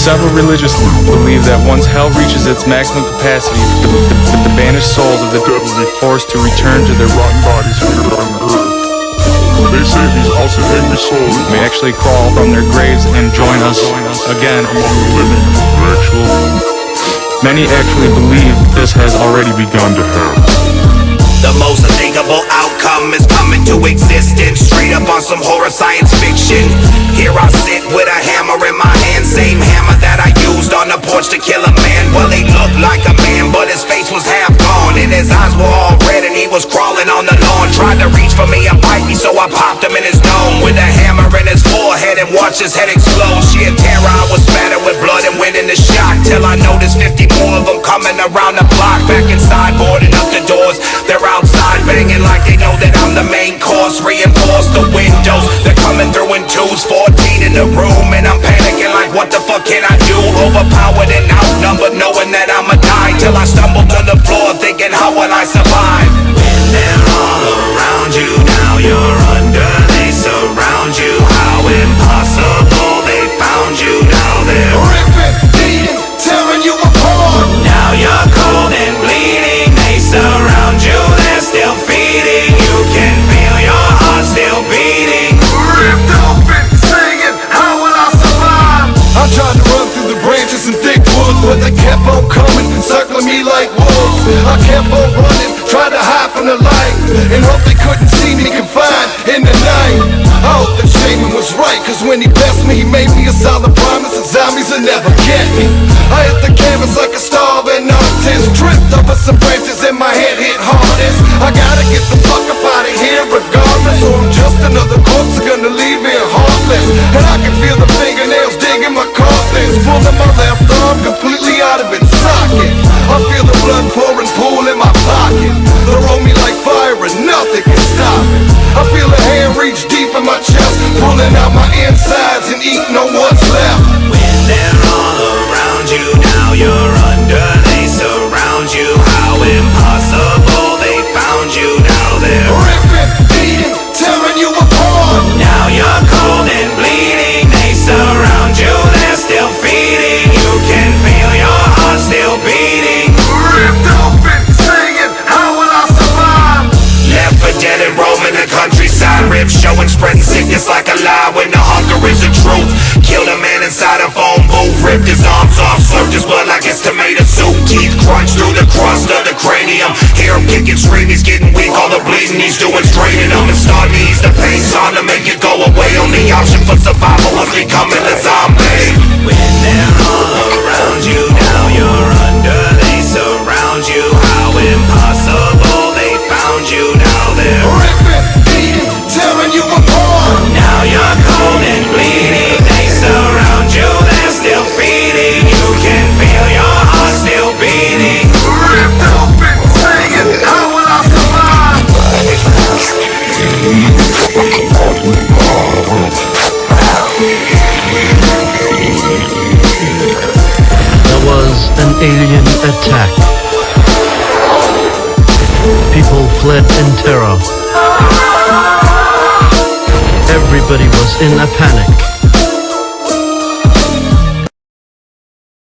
Several religious believe that once hell reaches its maximum capacity, the banished souls of the dead will be forced to return to their rotten bodies here on earth. They say these awesome angry souls may actually crawl from their graves and join us again among the living. Many actually believe this has already begun to happen. The most unthinkable outcome is coming to existence, straight up on some horror science fiction. Here I sit with a hammer in my hand, same hammer that I used on the porch to kill a man. Well, he looked like a man, but his face was half gone, and his eyes were all red, and he was crawling on the lawn. Tried to reach for me and bite me, so I popped him in his dome with a hammer in his forehead and watched his head explode. Sheer terror, I was spattered with blood and went into shock, till I noticed 50 more of them coming around the block. Back inside, boarding up the doors, they're outside banging like they know that I'm the main course. Reinforce the windows, they're coming through in twos, 14 in the room, and I'm panicking like what the fuck can I do? Overpowered and outnumbered, knowing that I'ma die, till I stumbled to the floor thinking how will I survive? When they're all around you, now you're under, they surround you. How impossible, they found you, now they're ripping, beating, tearing you apart. Now you're cold and bleeding, they surround you, they're still feeding. You can feel your heart still beating. Ripped open, singing, how will I survive? I tried to run through the branches and thick woods, but they kept on coming, circling me like wolves. I kept on running, tried to hide from the light, and hope they couldn't see me confined in the night. I hope that Shaman was right, cause when he blessed me, he made me a solid promise, and zombies will never get me. I hit the canvas like a starving artist, tripped over some branches and my head hit hardest. I gotta get the fuck up out of here regardless, or I'm just another corpse that's gonna leave me heartless. And I can feel the fingernails digging my cartilage, pulling my left arm completely out of its socket. I feel the blood pouring pool in my pocket. Throw me like fire and nothing can stop it. I feel a hand reach deep in my chest, pulling out my insides and eating on what's left. When they're all around you, now you're under, they surround you. How impossible, they found you, now they're ripping, beating, tearing you apart. Now you're cold and bleeding, they surround you, they're still feeding. You can feel your heart still beating. Ripped open, singing, how will I survive? Left for dead and roaming the countryside, ribs showing, spreading sickness like a lie when the hunger is the truth. Killed a man inside a phone booth, ripped his arms off, slurped his blood like it's tomato soup. Teeth crunched through the crust of the cranium. Hear him kicking, scream, he's getting weak, all the bleeding he's doing's draining him. It's starting to ease the pain, starting to make it go away. Only option for survival was becoming a zombie. When they're all around you, now you're under, they surround you. How impossible, they found you, now they're ripping, beating, tearing you apart. now you're cold and bleeding, they surround you, they're still feeding. You can feel your heart still beating. Ripped open, singing, how will I survive? There was an alien attack. People fled in terror. Everybody was in a panic.